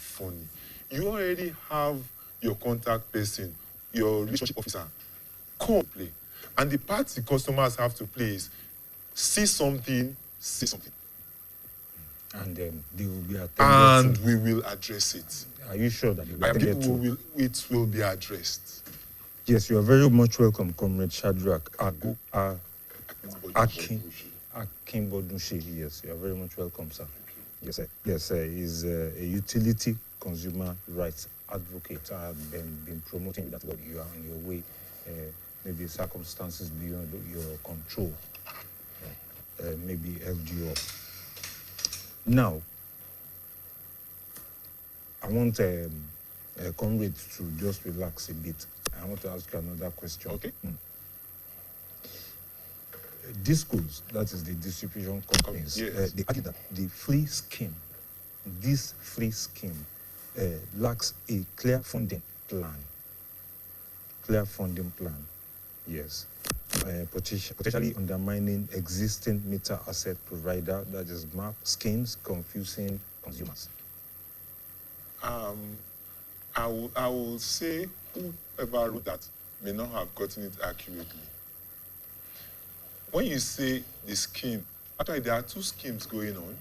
funny. You already have your contact person, your relationship officer, come play. And the part the customers have to play is see something, say something. And they will be attended And to. we will address it. Are you sure that they will And attended people to? it will be addressed. Yes, you are very much welcome, Comrade Shadrach Akinbodunshi. Yes, you are very much welcome, sir. Yes, sir. Yes, sir. He's a utility consumer rights advocate. I've been promoting that you are on your way. Maybe circumstances beyond your control maybe held you up. Now, I want Comrade to just relax a bit. I want to ask you another question. Okay. BCOS, that is the distribution companies, Yes. they argue that the free scheme, this free scheme, lacks a clear funding plan. Clear funding plan, yes. Potentially undermining existing meter asset provider, that is MAP schemes, confusing consumers. I will say whoever wrote that may not have gotten it accurately. When you say the scheme, actually there are two schemes going on.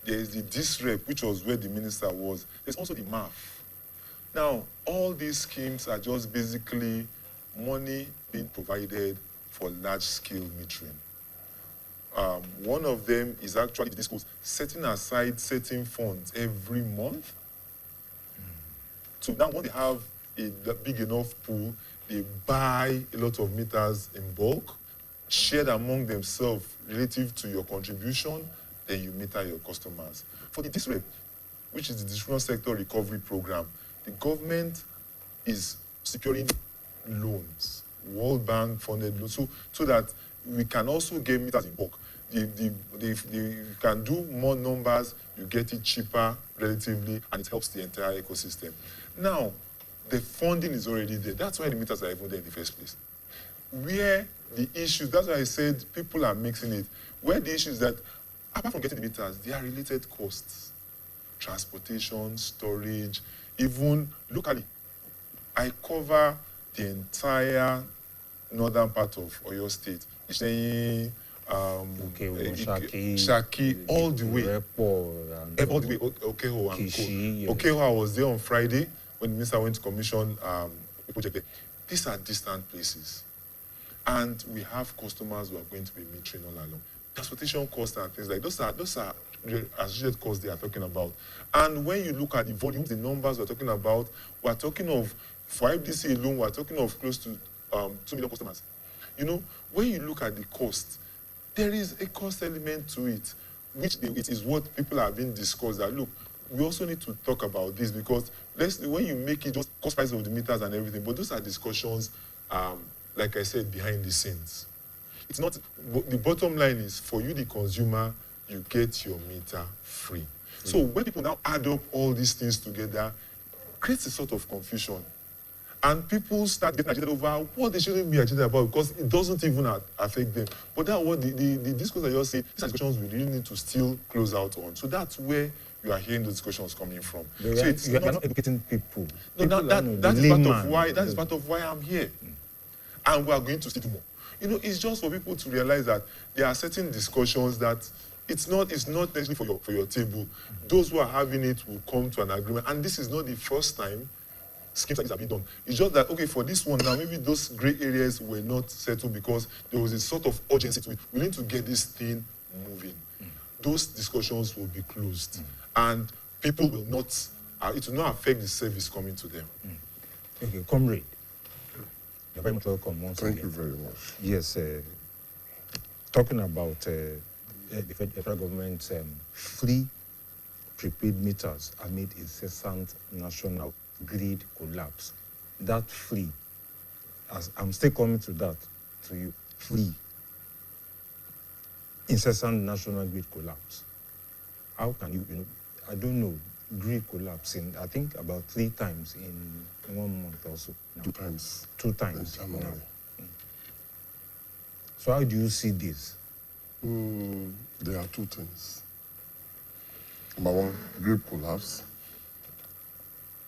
There is the DISREP, which was where the minister was. There's also the MAF. Now, all these schemes are just basically money being provided for large-scale metering. One of them is actually the BCOS setting aside certain funds every month. So now when they have a big enough pool, they buy a lot of meters in bulk, shared among themselves relative to your contribution, then you meter your customers. For the DISREP, which is the Distribution Sector Recovery Program, the government is securing loans, World Bank funded loans, so that we can also get meters in bulk. You can do more numbers, you get it cheaper relatively, and it helps the entire ecosystem. Now, the funding is already there. That's why the meters are even there in the first place. Where the issue, that's why I said people are mixing it. Where the issue is that, apart from getting the meters, there are related costs. Transportation, storage, even locally. I cover the entire northern part of Oyo State. Shaki, all the way. All the way, Okeho and Kishi, Co. Okeho, I was there on Friday when the minister went to commission a project there. These are distant places. And we have customers who are going to be metering all along. Transportation costs and things like those are associated costs they are talking about. And when you look at the volumes, the numbers we're talking about, we're talking of, for FDC alone, we're talking of close to 2 million customers. You know, when you look at the cost, there is a cost element to it, which it is what people are being discussed that, look, we also need to talk about this because when you make it just cost price of the meters and everything, but those are discussions, like I said, behind the scenes. It's not, the bottom line is for you, the consumer, you get your meter free. So when people now add up all these things together, creates a sort of confusion. And people start getting agitated over what they shouldn't be agitated about because it doesn't even affect them. But that's what the discourse I just say, these are discussions we really need to still close out on. So that's where you are hearing the discussions coming from. So it's you're not educating people. No, that is part of why I'm here. And we are going to still do more. You know, it's just for people to realize that there are certain discussions that it's not necessarily for your table. Those who are having it will come to an agreement. And this is not the first time schemes like this have been done. It's just that, okay, for this one now, maybe those gray areas were not settled because there was a sort of urgency to it. We need to get this thing moving. Those discussions will be closed. And people will not, it will not affect the service coming to them. Okay, Comrade, you're very much welcome once again. Thank you very much. Yes, talking about the federal government's free prepaid meters amid incessant national grid collapse. That free, as I'm still coming to that, to you, free, incessant national grid collapse. How can you I don't know, grid collapsing, I think about 3 times in 1 month or so. No. 2 times. 2 times. In January. So how do you see this? There are 2 things. Number 1, grid collapse.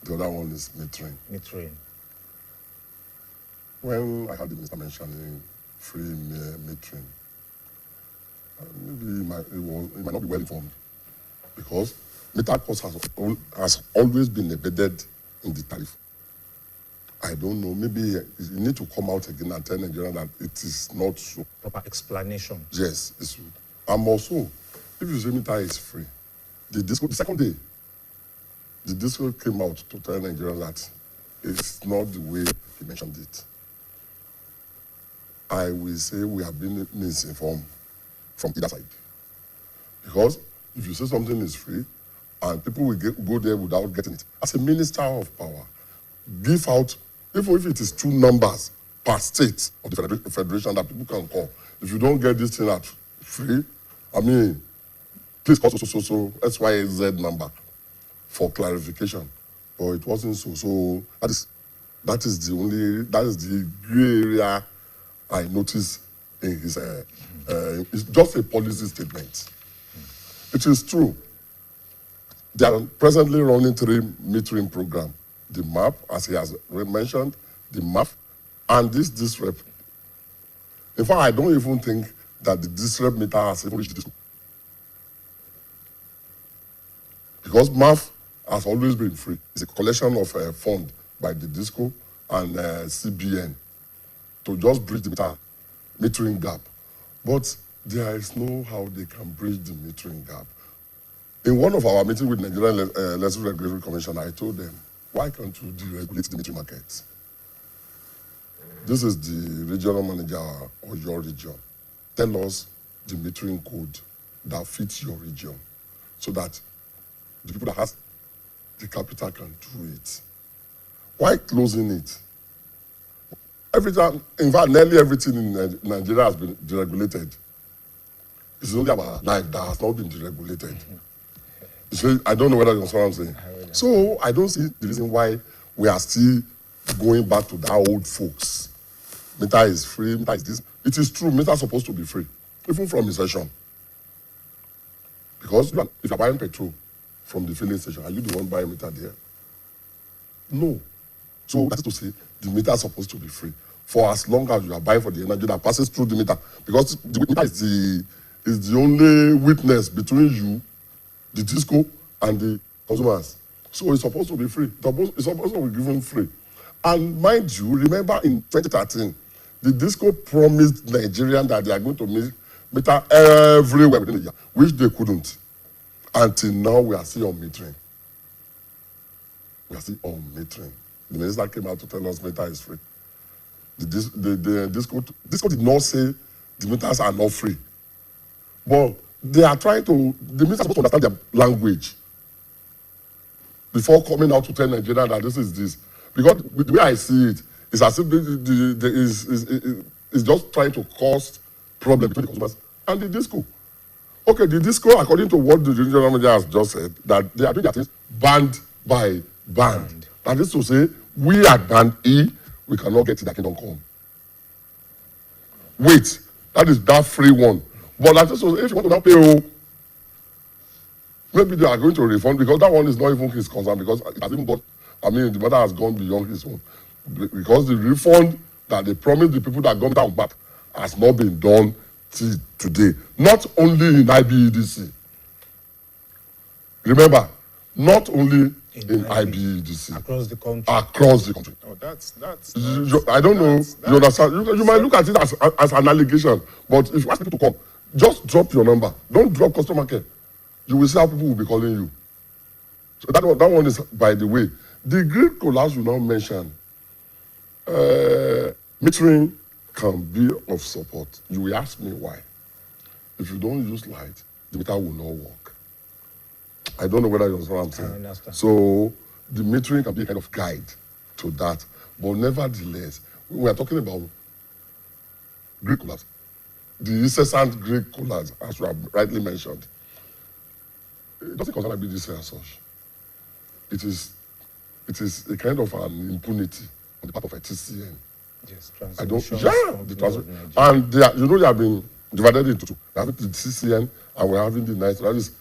The other one is metering. Metering. When I had the minister mentioning free metering, maybe it might not be well informed, because meter cost has always been embedded in the tariff. I don't know, maybe you need to come out again and tell Nigerians that it is not so. Proper explanation. Yes, it's true. And also, if you say meter is free, the second day, the disco came out to tell Nigerians that it's not the way he mentioned it. I will say we have been misinformed from either side. Because if you say something is free and people will go there without getting it, as a minister of power, give out, even if it is 2 numbers per state of the federation that people can call. If you don't get this thing at free, I mean, please call so XYZ number for clarification. But it wasn't so. So that is the gray area I noticed in his, it's just a policy statement. It is true. They are presently running 3 metering program. The MAP, as he has mentioned, the MAP, and this DISREP. In fact, I don't even think that the DISREP meter has even reached this. Because MAP has always been free. It's a collection of fund by the DISCO and CBN to just bridge the metering gap. But there is no how they can bridge the metering gap. In one of our meetings with Nigerian Electricity Regulatory Commission, I told them, why can't you deregulate the metering market? This is the regional manager of your region. Tell us the metering code that fits your region so that the people that have the capital can do it. Why closing it? Every time, in fact, nearly everything in Nigeria has been deregulated. It's only our life that has not been deregulated. So I don't know whether you understand what I'm saying. So I don't see the reason why we are still going back to that old folks. Meter is free, meter is this. It is true, meter is supposed to be free, even from inception. Because if you're buying petrol from the filling station, are you the one buying meter there? No. So that's to say, the meter is supposed to be free for as long as you are buying for the energy that passes through the meter. Because the meter is the only witness between you, the DISCO, and the consumers. So it's supposed to be free. It's supposed to be given free. And mind you, remember in 2013, the DISCO promised Nigerians that they are going to meter everywhere within the year, which they couldn't. Until now, we are still on metering. We are still on metering. The minister came out to tell us meter is free. The DISCO did not say the meters are not free. But they are trying to, the minister is supposed to understand their language before coming out to tell Nigeria that this is this. Because the way I see it, it's as if it's just trying to cause problems between the consumers and the DISCO. Okay, the DISCO, according to what the regional manager has just said, that they are doing their things band by band. That is to say, we at band E, we cannot get to that Kingdom Come. Wait, that is that free one. But that is to say, if you want to now pay, maybe they are going to refund, because that one is not even his concern, because it has even got, I mean, the matter has gone beyond his own. Because the refund that they promised the people that got down back has not been done till today. Not only in IBEDC. Remember, not only in IBEDC. Across the country. Across the country. Oh, that's I don't know. You understand? You might look at it as an allegation, but if you ask people to come, just drop your number. Don't drop customer care. You will see how people will be calling you. So that one is, by the way, the grid collapse you now mentioned. Metering can be of support. You will ask me why. If you don't use light, the meter will not work. I don't know whether you understand what I'm saying. I understand. So the metering can be a kind of guide to that. But nevertheless, we are talking about grid collapse. The incessant grid collapse, as you have rightly mentioned, it doesn't concern IBDC as such. It is a kind of an impunity on the part of a TCN. Yes, I don't. Yeah, the transfer, and they have been divided into two. We have the TCN and we're having the that is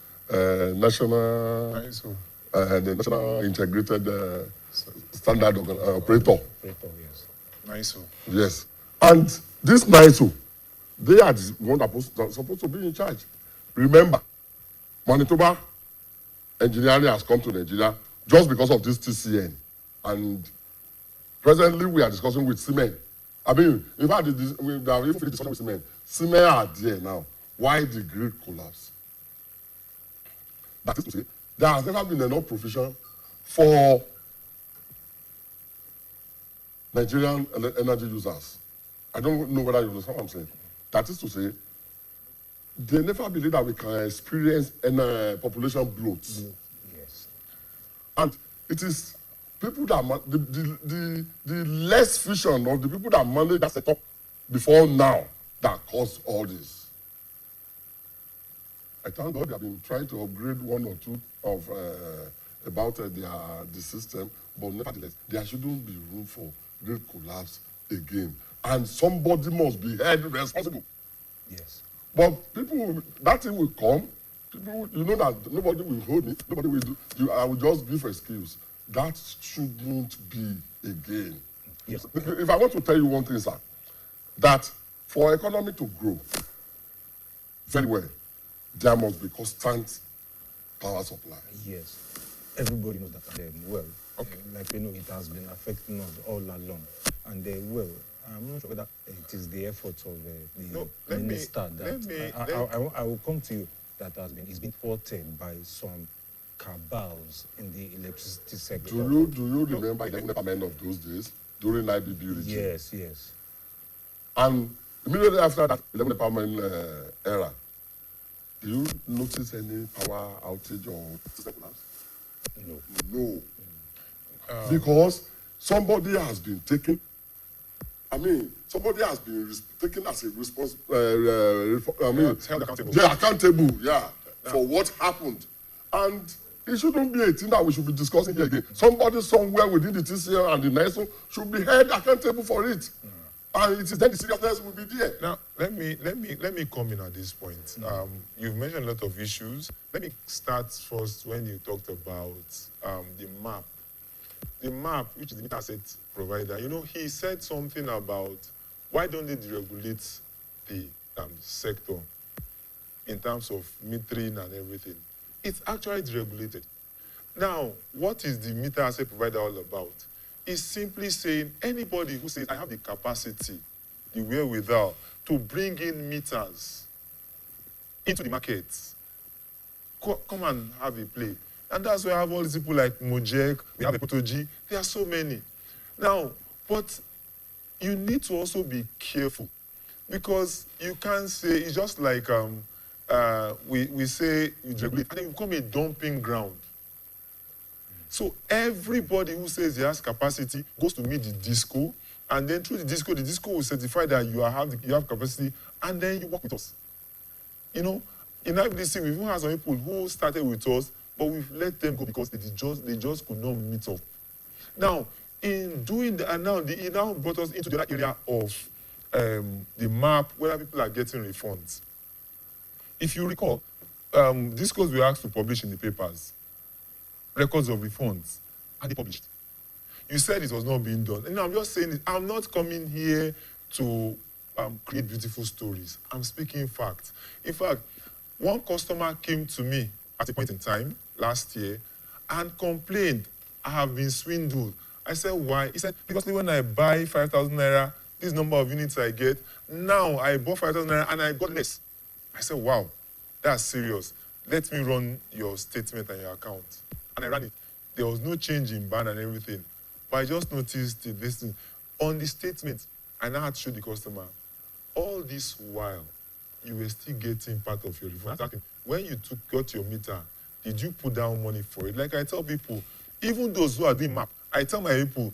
National the National Integrated Standard Operator. Operator, yes. Nice. Yes. And this NISO, they are the one that supposed to be in charge. Remember, Manitoba engineering has come to Nigeria just because of this TCN. And presently, we are discussing with Siemens. I mean, in fact, we have even finished discussing with Siemens. Siemens are there now. Why the grid collapse? That is to say, there has never been enough provision for Nigerian energy users. I don't know whether you understand what I'm saying. That is to say, they never believe that we can experience population bloat. Yes. And it is people that the less vision of the people that manage that setup before now that caused all this. I thank God they have been trying to upgrade one or two of about the system, but nevertheless, there shouldn't be room for grid collapse again, and somebody must be held responsible. Yes. But people, that thing will come. People, you know that nobody will hold me. Nobody will do. I will just give excuse. That shouldn't be again. Yes. If I want to tell you one thing, sir, that for economy to grow very well, there must be constant power supply. Yes. Everybody knows that. Well, okay. Like you know, it has been affecting us all along. And well, I'm not sure whether it is the effort of the minister that I will come to you. That it's been thwarted by some cabals in the electricity sector. Do you remember the government of those days during IBB regime? Yes, yes. And immediately after that 11 empowerment era, do you notice any power outage or system collapse? No. No. Because somebody has been taken. I mean, somebody has been taken as a held accountable. Yeah, accountable, for what happened. And it shouldn't be a thing that we should be discussing here again. Somebody somewhere within the TCL and the NISO should be held accountable for it. And it is then the seriousness will be there. Now, let me come in at this point. You've mentioned a lot of issues. Let me start first when you talked about the map. The map, which is the meter asset provider, you know, he said something about why don't they deregulate the sector in terms of metering and everything. It's actually deregulated. Now, what is the meter asset provider all about? It's simply saying anybody who says, I have the capacity, the wherewithal to bring in meters into the market, come and have a play. And that's why I have all these people like Mojek, we have a Potoji, there are so many. Now, but you need to also be careful because you can't say, it's just like we say you regulate, and then you become a dumping ground. So everybody who says he has capacity goes to meet the disco, and then through the disco will certify that you have capacity, and then you work with us. You know, in IBDC, we even have some people who started with us, but we've let them go because they just could not meet up. Now, in doing that, and now it now brought us into the other area of the map where people are getting refunds. If you recall, discos were asked to publish in the papers records of refunds, and they published. You said it was not being done. And I'm just saying it. I'm not coming here to create beautiful stories. I'm speaking facts. In fact, one customer came to me at a point in time last year and complained, I have been swindled. I said, why? He said, because when I buy 5,000 naira, this number of units I get, now I bought 5,000 naira and I got less. I said, wow, that's serious. Let me run your statement and your account. And I ran it. There was no change in ban and everything. But I just noticed this thing. On the statement, I now had to show the customer, all this while, you were still getting part of your refund. When you got your meter, did you put down money for it? Like I tell people, even those who are doing map, I tell my people,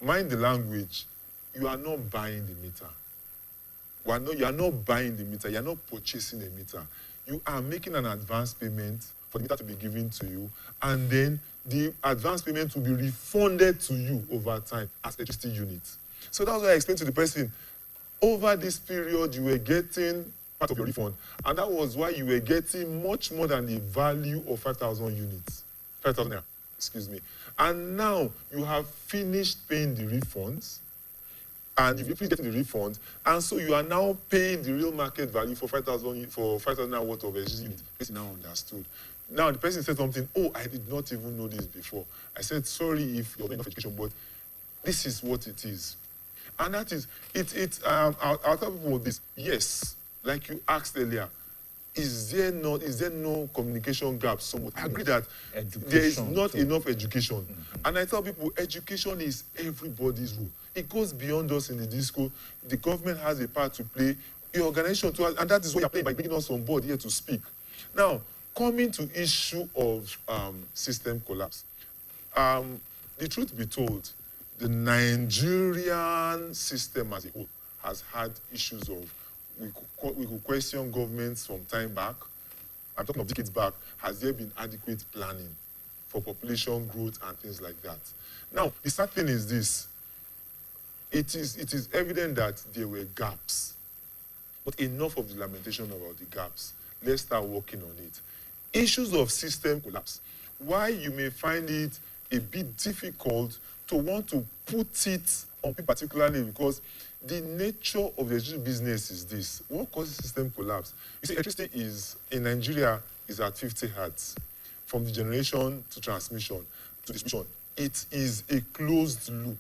mind the language. You are not buying the meter. You are not buying the meter. You are not purchasing a meter. You are making an advance payment for the meter to be given to you, and then the advance payment will be refunded to you over time as electricity units. So that's why I explained to the person, over this period, you were getting part of your refund, and that was why you were getting much more than the value of 5,000 units. 5,000 naira, excuse me. And now you have finished paying the refunds, and you've finished getting the refund, and so you are now paying the real market value for 5,000 naira worth of electricity unit. This is now understood. Now the person said something, oh, I did not even know this before. I said, sorry if you're not enough education, but this is what it is. And that is, I'll tell people this. Yes, like you asked earlier, is there no communication gap somewhat? I agree that there is not enough education. And I tell people, education is everybody's role. It goes beyond us in the disco. The government has a part to play, your organization too, and that is what you're playing by bringing us on board here to speak. Now, coming to issue of system collapse. The truth be told, the Nigerian system as a whole has had issues of, we could question governments from time back. I'm talking of decades back. Has there been adequate planning for population growth and things like that? Now, the sad thing is this. It is evident that there were gaps. But enough of the lamentation about the gaps. Let's start working on it. Issues of system collapse. Why you may find it a bit difficult to want to put it on people particularly, because the nature of the electricity business is this. What causes system collapse? You see, electricity in Nigeria is at 50 hertz. From the generation to transmission to distribution, it is a closed loop.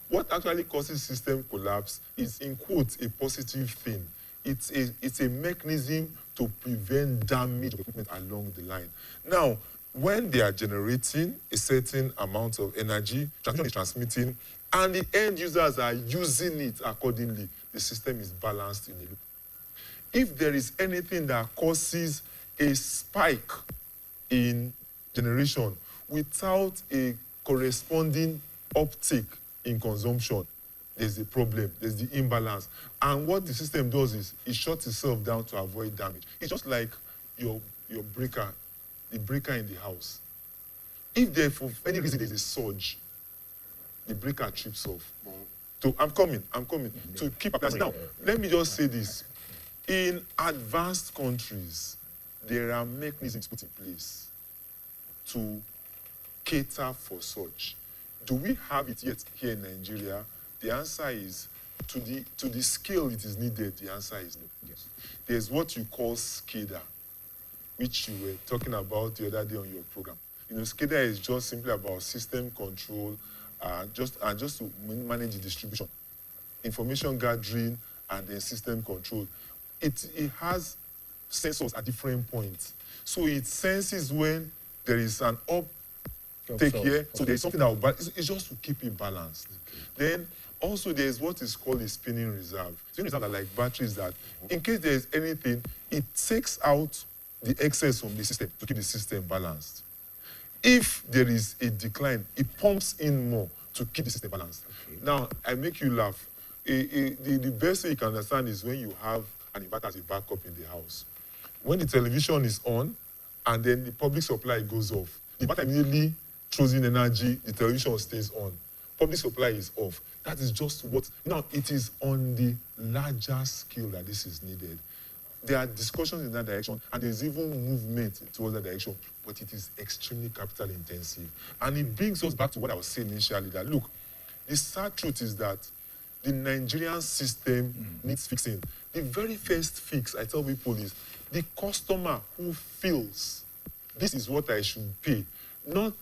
What actually causes system collapse is, in quotes, a positive thing. It's a mechanism to prevent damage of equipment along the line. Now, when they are generating a certain amount of energy, transmission is transmitting, and the end users are using it accordingly, the system is balanced in a loop. If there is anything that causes a spike in generation without a corresponding uptick in consumption, there's a problem, there's the imbalance. And what the system does is it shuts itself down to avoid damage. It's just like your breaker, the breaker in the house. If there, for any reason, there's a surge, the breaker trips off. So I'm coming. To keep up. Now, let me just say this. In advanced countries, there are mechanisms put in place to cater for such. Do we have it yet here in Nigeria? The answer is, to the scale it is needed, the answer is no. Yes. There's what you call SCADA, which you were talking about the other day on your program. You know, SCADA is just simply about system control, just to manage the distribution, information gathering, and then system control. It has sensors at different points. So it senses when there is an uptake here, so there's something that will balance. It's just to keep it balanced. Okay. Then also there's what is called a spinning reserve. Spinning reserve are like batteries that, in case there is anything, it takes out the excess from the system to keep the system balanced. If there is a decline, it pumps in more to keep the system balanced. Okay. Now, I make you laugh. The best way you can understand is when you have an inverter as a backup in the house. When the television is on and then the public supply goes off, the inverter immediately throws in energy, the television stays on. Public supply is off. That is just what, now it is on the larger scale that this is needed. There are discussions in that direction, and there's even movement towards that direction, but it is extremely capital intensive. And it brings us back to what I was saying initially, that look, the sad truth is that the Nigerian system needs fixing. The very first fix I tell people is the customer who feels this is what I should pay, not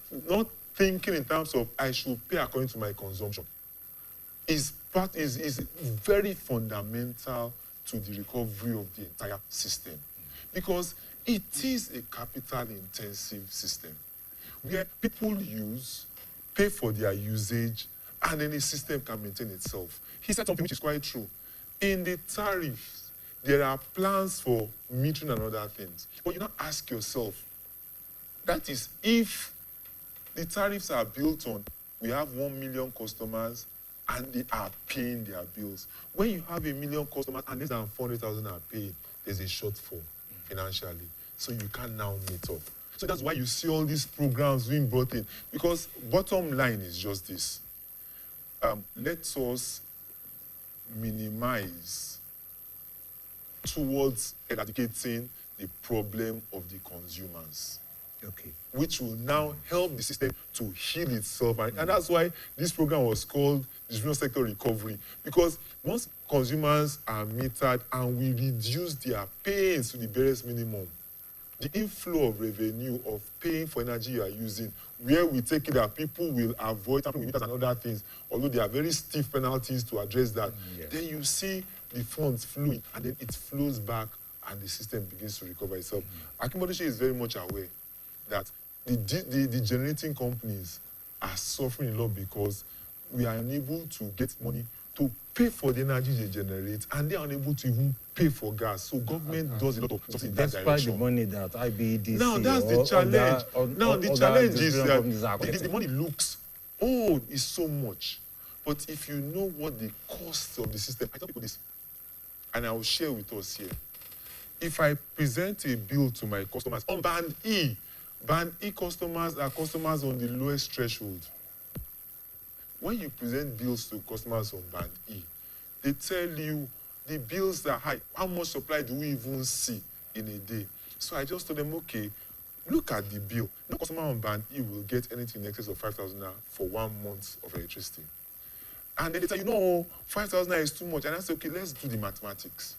thinking in terms of I should pay according to my consumption, is very fundamental to the recovery of the entire system, because it is a capital-intensive system where people pay for their usage, and then the system can maintain itself. He said something which is quite true. In the tariffs, there are plans for metering and other things. But you now ask yourself, that is, if the tariffs are built on, we have 1 million customers, and they are paying their bills. When you have 1 million customers and less than 400,000 are paying, there's a shortfall financially. So you can now meet up. So that's why you see all these programs being brought in. Because bottom line is just this. Let us minimize towards eradicating the problem of the consumers. Okay. which will now help the system to heal itself. And that's why this program was called distribution sector recovery, because once consumers are metered and we reduce their pains to the barest minimum, the inflow of revenue of paying for energy you are using, where we take it that people will avoid tampering with meters and other things, although there are very stiff penalties to address that, Yes. then you see the funds flowing, and then it flows back and the system begins to recover itself. Akinbodeshe is very much aware that the generating companies are suffering a lot because we are unable to get money to pay for the energy they generate, and they are unable to even pay for gas. So government does a lot of stuff in that Despite direction. the money that IBEDC Now that's the or challenge. Now the challenge is distribution that companies are the getting. money looks, oh, it's so much. But if you know what the cost of the system, I tell people this, and I will share with us here. If I present a bill to my customers on Band E customers are customers on the lowest threshold. When you present bills to customers on Band E, they tell you the bills are high. How much supply do we even see in a day? So I just told them, okay, look at the bill. No customer on Band E will get anything in excess of 5,000 naira for 1 month of electricity. And then they tell you, no, 5,000 naira is too much. And I say, okay, let's do the mathematics.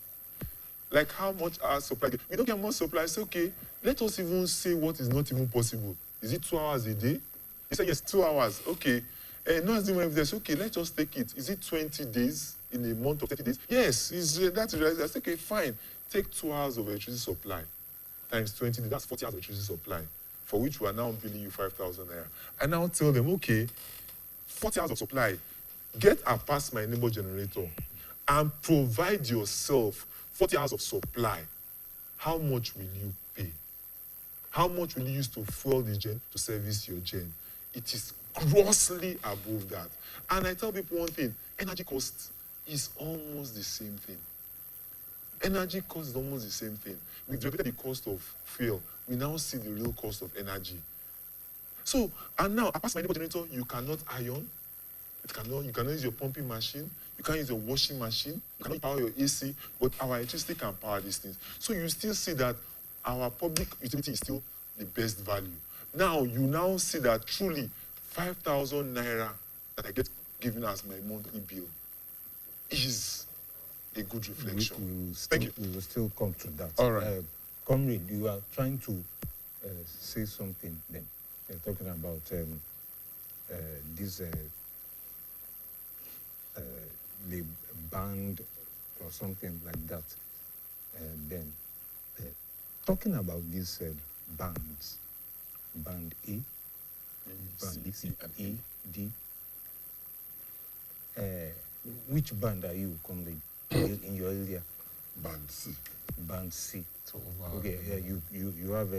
Like how much our supply? We don't get much supply. I say, okay, let us even say what is not even possible. Is it 2 hours a day? He said, yes, 2 hours. Okay. No, it's even evidence. Okay, let's just take it. Is it 20 days in a month of 30 days? Yes, that's right. I said, okay, fine. Take 2 hours of electricity supply times 20 days. That's 40 hours of electricity supply, for which we are now billing you 5,000 naira. I now tell them, okay, 40 hours of supply, get a pass my neighbor generator and provide yourself 40 hours of supply. How much will you pay? How much will you use to fuel the gen, to service your gen? It is grossly above that. And I tell people one thing, energy cost is almost the same thing. Energy cost is almost the same thing. We've regulated the cost of fuel. We now see the real cost of energy. So, and now, apart from my neighbor generator, you cannot iron. You cannot use your pumping machine. You can't use your washing machine. You cannot power your AC. But our electricity can power these things. So you still see that our public utility is still the best value. Now, you now see that truly 5,000 naira that I get given as my monthly bill is a good reflection. Thank you. We will still come to that. All right. Comrade, you are trying to say something then. You're talking about this the band or something like that. Then talking about these bands, Band A, Band B, C, E, D. Which band are you, comrade, in your area? Band C. Band C. Okay, yeah, you have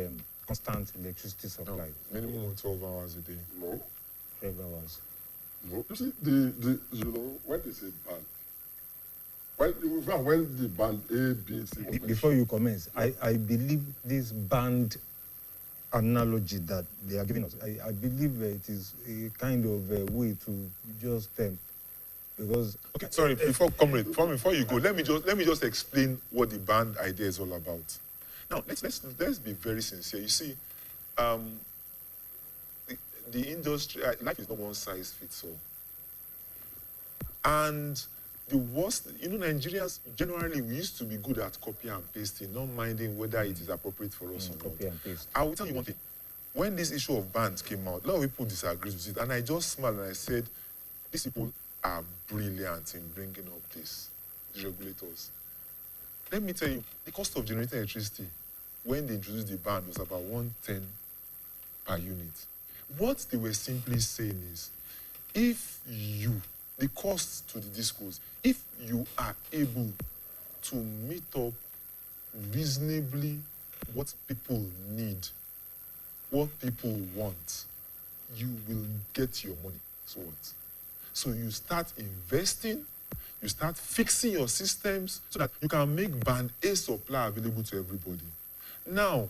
constant electricity supply. No, minimum 12 hours a day. No. 12 hours. No. You see, when they say band, when the band A, B, C. Before you commence, I believe this band analogy that they are giving us, I believe it is a kind of a way to just because Okay, sorry, before you go, let me just explain what the band idea is all about. Now, let's be very sincere. You see, the industry, life is not one size fits all. And the worst, Nigerians, generally, we used to be good at copy and pasting, not minding whether it is appropriate for us or not. Copy and paste. I will tell you one thing. When this issue of bands came out, a lot of people disagreed with it, and I just smiled and I said, these people are brilliant in bringing up this, the regulators. Let me tell you, the cost of generating electricity when they introduced the band was about 110 per unit. What they were simply saying is, the cost to the discos, if you are able to meet up reasonably what people need, what people want, you will get your money. So what? So you start investing, you start fixing your systems so that you can make Band A supply available to everybody. Now,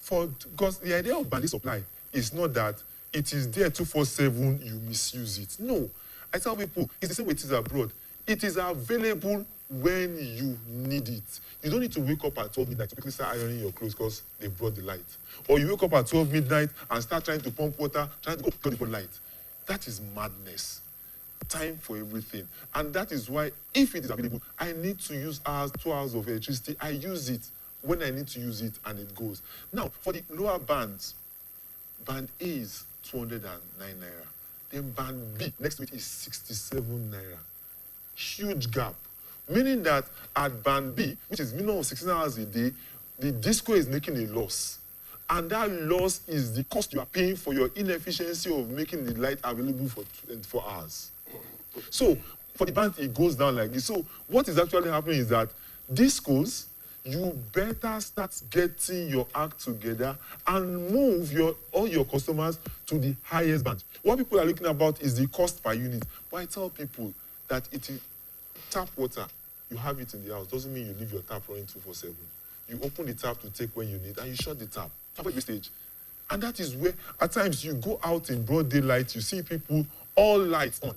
because the idea of Band A supply is not that it is there 247, you misuse it. No. I tell people, it's the same way it is abroad. It is available when you need it. You don't need to wake up at 12 midnight to quickly start ironing your clothes because they brought the light. Or you wake up at 12 midnight and start trying to pump water, trying to go for light. That is madness. Time for everything. And that is why, if it is available, I need to use 2 hours of electricity. I use it when I need to use it, and it goes. Now, for the lower bands, band A is 209 naira. Then band B, next to it, is 67 naira. Huge gap. Meaning that at band B, which is minimum of 16 hours a day, the disco is making a loss. And that loss is the cost you are paying for your inefficiency of making the light available for 24 hours. So, for the band, it goes down like this. So, what is actually happening is that discos, you better start getting your act together and move all your customers to the highest band. What people are looking about is the cost per unit. But I tell people that it is tap water. You have it in the house. Doesn't mean you leave your tap running 24/7. You open the tap to take when you need, and you shut the tap. Tap at stage. And that is where, at times, you go out in broad daylight, you see people all lights on.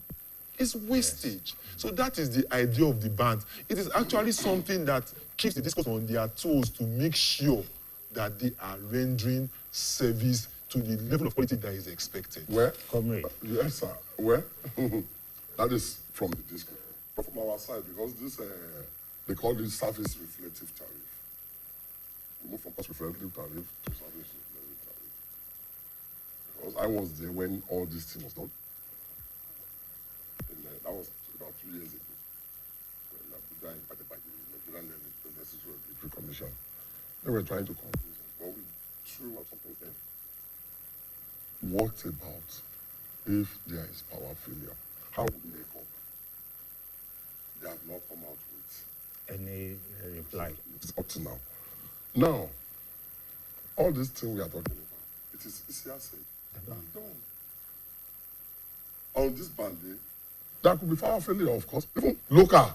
It's wastage. So that is the idea of the band. It is actually something that keeps the discos on their toes to make sure that they are rendering service to the level of quality that is expected. Where? Comrade. Yes, sir. Where? That is from the disco. But from our side, because this, they call this service reflective tariff. We move from cost reflective tariff to service reflective tariff. Because I was there when all this thing was done. That was about 2 years ago. When Abuja invited by the Nigerian Necessary Regulatory Commission. They were trying to convince us, but we threw out something there. What about if there is power failure? How would they cope? They have not come out with any reply. It's up to now. Now, all this thing we are talking about, it is easier said than done. On this band, there could be power failure, of course, even local.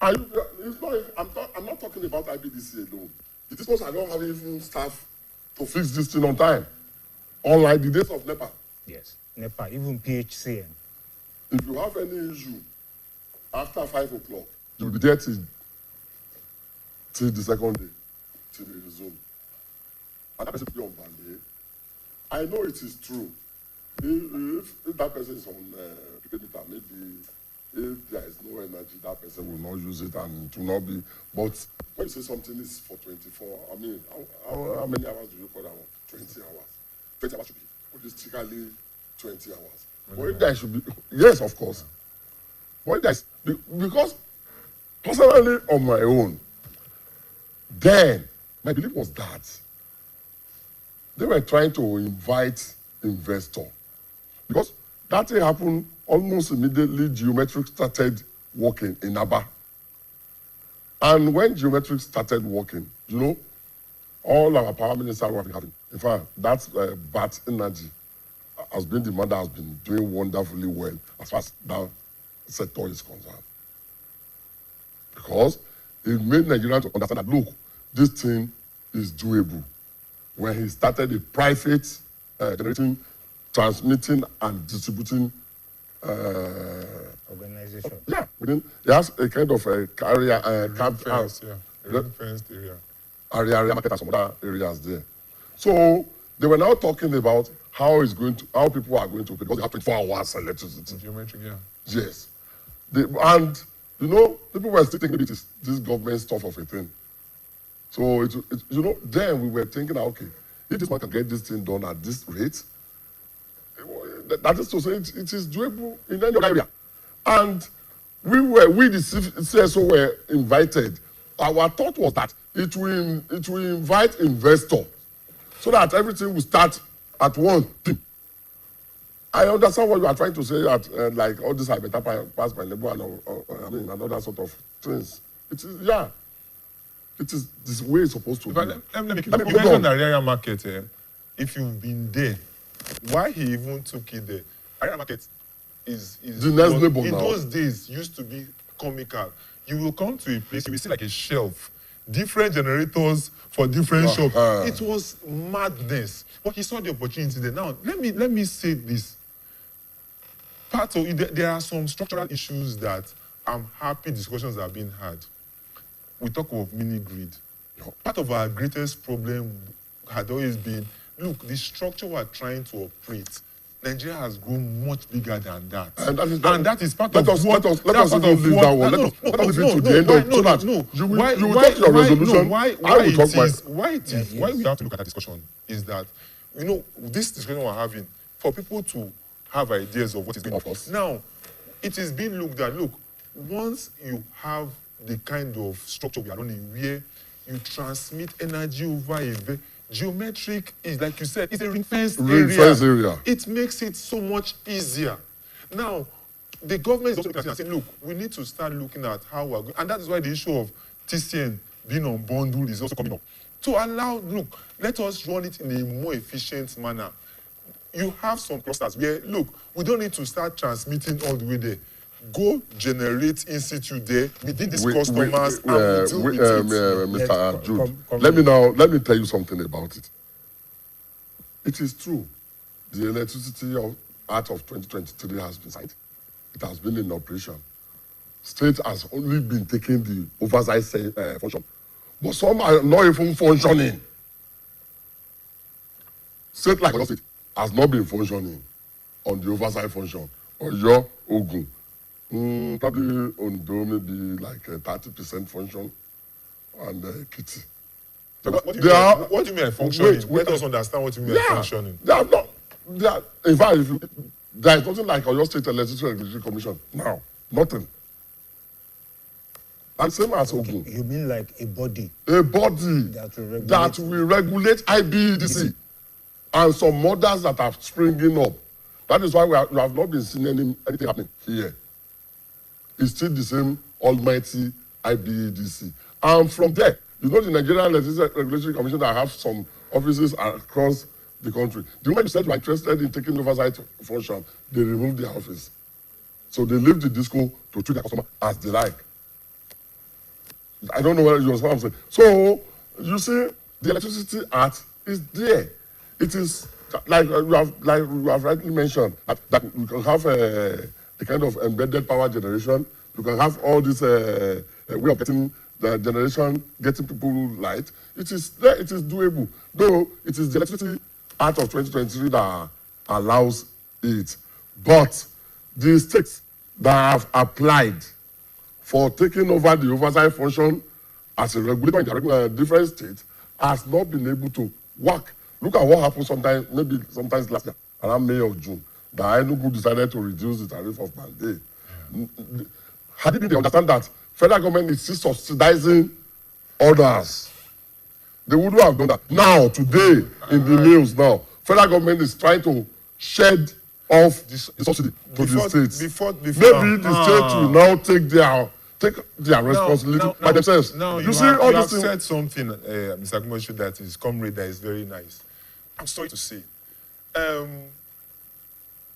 And it's not, I'm not talking about IBDC alone. The discos are not having even staff to fix this thing on time. Unlike the days of NEPA. Yes, NEPA, even PHCN. If you have any issue after 5 o'clock, you'll be there till the second day, till they resume. And that person be on band. I know it is true. If that person is on prepaid meter, maybe if there is no energy, that person will not use it and it will not be. But when you say something is for 24, I mean, how many hours do you call that one? 20 hours. 20 hours should be holistically 20 hours. But if there should be, yes, of course. But if there's, because personally on my own, then my belief was that they were trying to invite investor. Because that thing happened almost immediately. Geometric started working in Aba. And when Geometric started working, you know, all our power ministers were having. In fact, that's BAT Energy has been the one that has been doing wonderfully well as far as that sector is concerned. Because it made Nigerians to understand that, look, this thing is doable. When he started a private generating, transmitting and distributing organization. Yeah, within, he has a kind of a carrier, Fenced area. Area market and some other areas there. So they were now talking about how people are going to pay because they have 24 hours electricity. Geometric, yeah. Yes. And you know, people were still thinking maybe it is this government stuff of a thing. So you know, then we were thinking, okay, if this man can get this thing done at this rate, that is to say it is doable in any area. And we the CSO were invited. Our thought was that it will invite investor so that everything will start at one thing. I understand what you are trying to say that like all this are better passed by labor and another sort of things. It is, yeah. It is this way it's supposed to be. Let me you mentioned the area market. If you've been there, why he even took it there? Area market is the next label in now. those days used to be comical. You will come to a place, you will see like a shelf, different generators for different shops. It was madness. But he saw the opportunity there. Now, let me say this. part of it, there are some structural issues that I'm happy discussions are being had. We talk of mini grid. Part of our greatest problem had always been, look, the structure we're trying to operate, Nigeria has grown much bigger than that. And that is part of what... Let us even leave that one. Let us leave to the end of... So that you will talk your resolution. Why we have to look at that discussion is that, you know, this discussion we're having, for people to have ideas of what is going on. Now, it is being looked at, look, once you have the kind of structure we are running where you transmit energy over a geometric, is like you said, it's a ring-fenced area. It makes it so much easier. Now, the government is also looking at it and saying, look, we need to start looking at how we're going, and that is why the issue of TCN being unbundled is also coming up. To allow, look, let us run it in a more efficient manner. You have some clusters where, look, we don't need to start transmitting all the way there. Go generate institute there within these customers and deal with it. Mr. Jude, let me tell you something about it. It is true. The Electricity Act of 2023 has been signed. It has been in operation. State has only been taking the oversight function. But some are not even functioning. State like Oyo State has not been functioning on the oversight function. Oyo, Ogun. Probably Ondo maybe like 30% function, and Kitty. So what do you mean by functioning? Let us understand what you mean by functioning. They are not. They are, in fact, there is nothing like Oyo State Electricity Regulatory Commission now. Nothing. And same as Ogun. You mean like a body? A body that will regulate IBEDC and some others that are springing up. That is why we have not been seeing anything happening here. It's still the same almighty IBEDC. And from there, you know the Nigerian Electricity Regulatory Commission that have some offices across the country. The moment you said you are interested in taking oversight function, they remove their office. So they leave the disco to treat their customer as they like. I don't know whether you understand what I'm saying. So, you see, the Electricity Act is there. It is, like you have rightly mentioned, that we can have a kind of embedded power generation. You can have all this way of getting the generation, getting people light. It is there, it is doable. Though it is the Electricity Act of 2023 that allows it. But the states that have applied for taking over the oversight function as a regulator in different states has not been able to work. Look at what happened sometimes last year, around May or June. The Enugu decided to reduce the tariff of Band A. Had they understand that federal government is still subsidizing others, they wouldn't have done that. Now, today, in the news now, federal government is trying to shed off the subsidy to the states. Maybe the states will now take their responsibility by themselves. Now you see, all have said something, Mr. Agumosho, that is comrade, that is very nice. I'm sorry to say.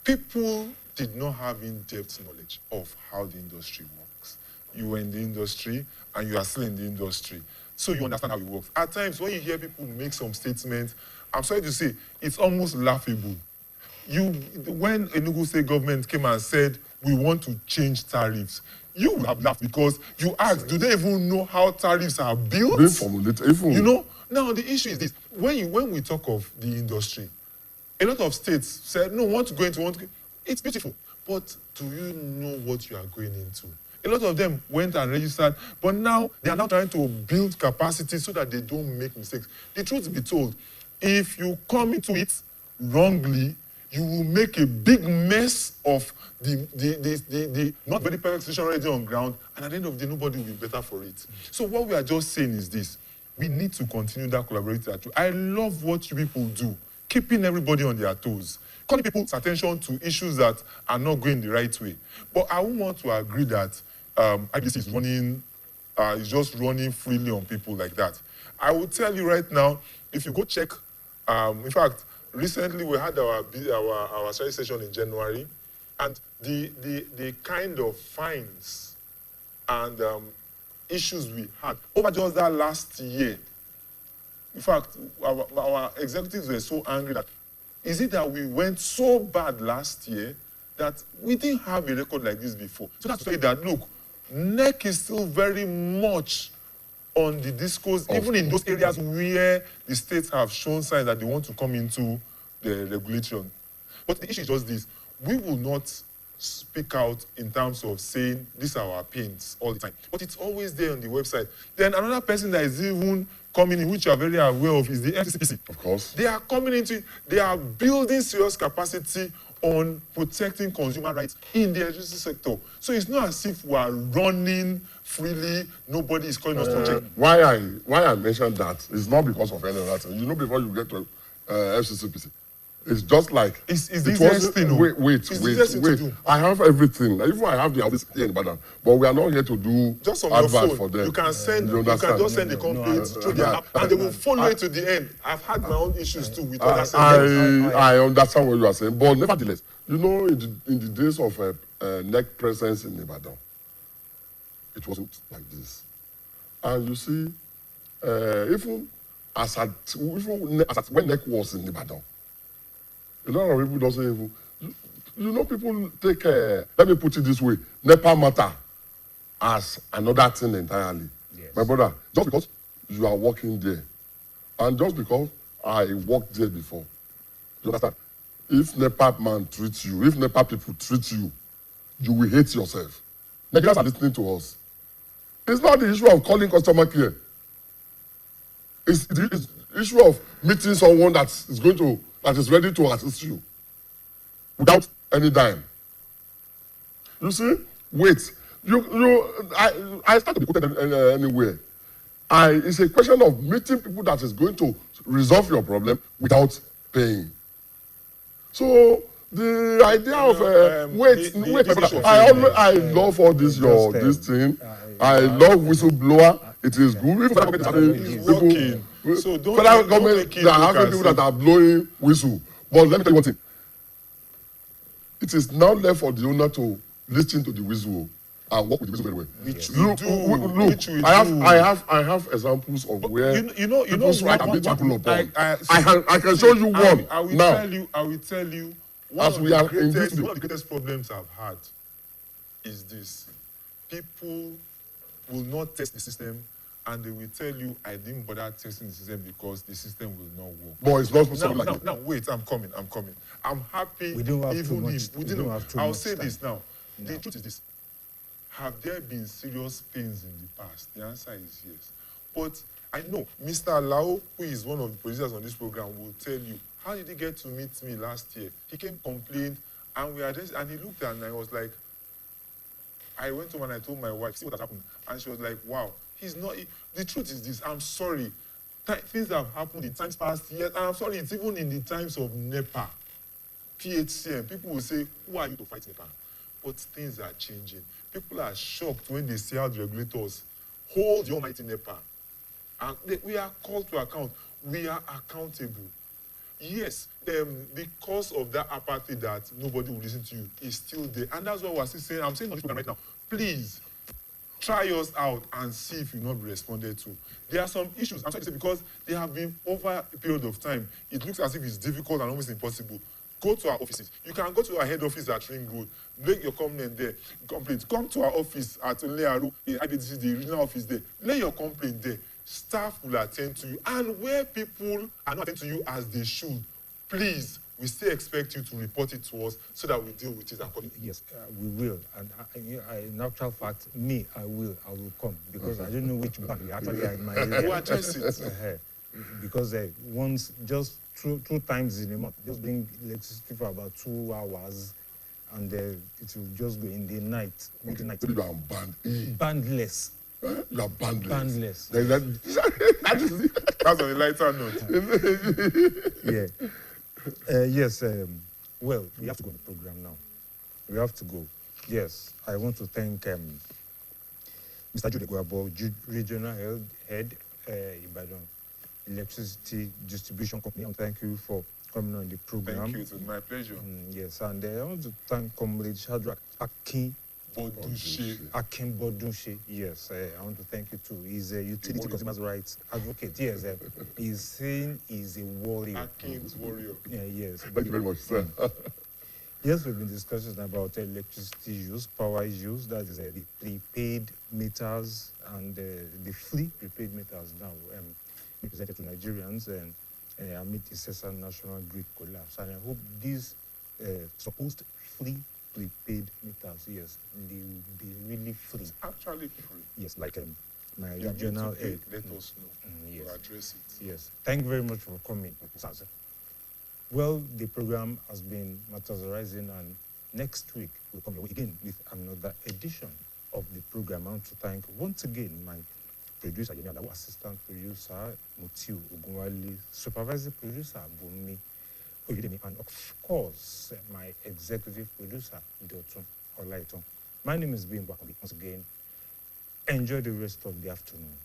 People did not have in-depth knowledge of how the industry works. You were in the industry and you are still in the industry. So you understand how it works. At times, when you hear people make some statements, I'm sorry to say, it's almost laughable. When Enugu State government came and said, we want to change tariffs, you would have laughed because you asked, do they even know how tariffs are built? Being formulated, you know? Now, the issue is this. When we talk of the industry, a lot of states said, no, want to go into, it's beautiful. But do you know what you are going into? A lot of them went and registered, but now they are now trying to build capacity so that they don't make mistakes. The truth be told, if you come into it wrongly, you will make a big mess of the not very perfect situation already on ground, and at the end of the day, nobody will be better for it. So what we are just saying is this. We need to continue that collaborative. I love what you people do, keeping everybody on their toes, calling people's attention to issues that are not going the right way. But I won't want to agree that IBC is just running freely on people like that. I will tell you right now, if you go check, in fact, recently we had our study session in January, and the kind of fines and issues we had over just that last year. In fact, our executives were so angry that, is it that we went so bad last year that we didn't have a record like this before. So that's to say that, look, NEC is still very much on the discourse, even in those areas where the states have shown signs that they want to come into the regulation. But the issue is just this. We will not speak out in terms of saying these are our pains all the time. But it's always there on the website. Then another person that is even coming in, which you are very aware of, is the FCCPC. Of course. They are coming into it. They are building serious capacity on protecting consumer rights in the electricity sector. So it's not as if we are running freely, nobody is calling us to check. Why I mentioned that is not because of any other thing. You know, before you get to FCCPC, it's just like It's the easiest thing. Wait. I have everything. Even I have the office here in Ibadan, but we are not here to do Just on your advert phone, for them. you can send. You You can understand? just send the complaints through their app, and they will follow it to the end. I've had my own issues too with other sellers. I understand what you are saying, but nevertheless, you know, in the days of NEC presence in Ibadan, it wasn't like this. And you see, even when NEC was in Ibadan, a lot of people doesn't even, you know, people take, let me put it this way, NEPA matter as another thing entirely. Yes. My brother, just because you are working there, and just because I worked there before, you understand? If NEPA man treats you, if NEPA people treat you, you will hate yourself. Nigerians are listening to us. It's not the issue of calling customer care. It's the issue of meeting someone that is ready to assist you without any dime. You see? Wait. I start to be quoted anywhere. It's a question of meeting people that is going to resolve your problem without paying. So the idea of I love all this this thing. I love whistleblower. It is good. So don't federal make government, it they are look having as people that are blowing whistle. But let me tell you one thing. It is now left for the owner to listen to the whistle and work with the whistle very well. Which we do. I have examples of where people's right are being trampled upon. I can show you one I will now. tell you. One As of we the are greatest problems I've had is this. People will not test the system, and they will tell you, I didn't bother testing the system because the system will not work. But it's not something like that. Now, wait, I'm coming. I'm happy. We don't have too even much. I'll say this now. The truth is this. Have there been serious pains in the past? The answer is yes. But I know Mr. Lao, who is one of the producers on this program, will tell you, how did he get to meet me last year? He came, complained, and he looked at me and I was like, I went home and I told my wife, see what has happened. And she was like, wow, the truth is this, I'm sorry. Things have happened in times past, yes, and I'm sorry, it's even in the times of NEPA, PHCM. People will say, who are you to fight NEPA? But things are changing. People are shocked when they see how the regulators hold the almighty NEPA. And we are called to account. We are accountable. Yes, because of that apathy that nobody will listen to you is still there. And that's what we're still saying. I'm saying on this program right now, please try us out and see if you'll not be responded to. There are some issues, I'm sorry to say, because they have been over a period of time. It looks as if it's difficult and almost impossible. Go to our offices. You can go to our head office at Ring Road, make your complaint there. Come to our office at Learu, IBDC, the regional office there. Lay your complaint there. Staff will attend to you. And where people are not attending to you as they should, please, we still expect you to report it to us so that we deal with it accordingly. Yes, we will. And in actual fact, I will come because I don't know which bank actually are in my area. We'll address it. Because once, just two times in a month, just bring electricity for about 2 hours, and it will just go in the night, midnight. You are banned. Bandless. You are bandless. That's on a lighter note. Yeah. Yes. Well, we have to go on the program now. We have to go. Yes. I want to thank Mr. Jude Guabo, Regional Head, Ibadan Electricity Distribution Company. And thank you for coming on the program. Thank you. It was my pleasure. Yes. And I want to thank Comrade Shadrach Akin Bodunse. Yes, I want to thank you too. He's a utility consumers' rights advocate. Yes, he's saying he's a warrior. Akin's warrior. Yeah, yes. Thank you very much, sir. Yes, we've been discussing about electricity use, power use, that is the prepaid meters and the free prepaid meters now being presented to Nigerians amid the CESA national grid collapse. And I hope these supposed free prepaid meters, yes, they will be really free. It's actually free. Yes, like my They are meant to regional pay. aid. Let us know. Yes. We'll address it. Yes. Thank you very much for coming, Saz. Well, the program has been Matters Arising, and next week we'll come here again with another edition of the program. I want to thank once again my producer, Yemi, assistant producer, Mutiu Ogunwale, supervising producer, Bumi Oyedemi, and of course, my executive producer, Dotun Olaiton. My name is Bimbo Akabi. Once again, enjoy the rest of the afternoon.